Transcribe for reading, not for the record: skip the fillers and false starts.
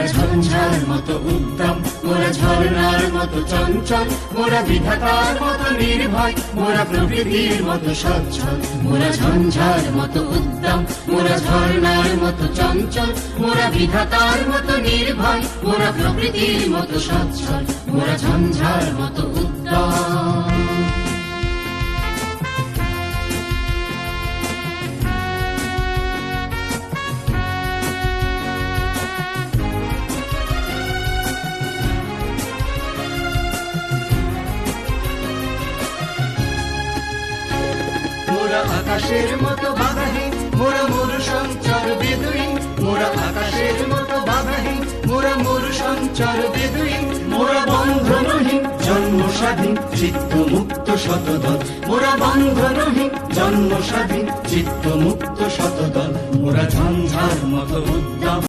মোরা ঝঞ্ঝার মতো উদ্যম, মোরা ঝর্ণার মতো চঞ্চল, মোরা বিধাতার মতো নির্ভয়, মোরা প্রকৃতির মতো সচ্ছল। মোরা ঝঞ্ঝার মতো উদ্যম, মোরা ঝর্ণার মতো চঞ্চল, মোরা বিধাতার মতো নির্ভয়, মোরা প্রকৃতির মতো সচ্ছল। মোরা ঝঞ্ঝার মতো উদ্যম। মোরা আকাশের মতো বাধাহীন, মোরা মরু সঞ্চার বেদুইন, মোরা আকাশের মতো বাধাহীন, মোরা মরু সঞ্চার বেদুইন। মোরা বন্ধনহীন জন্ম স্বাধীন চিত্ত মুক্ত শতদল, মোরা বন্ধনহীন জন্ম স্বাধীন চিত্ত মুক্ত শতদল। মোরা ঝঞ্ঝার মতো উদ্যম,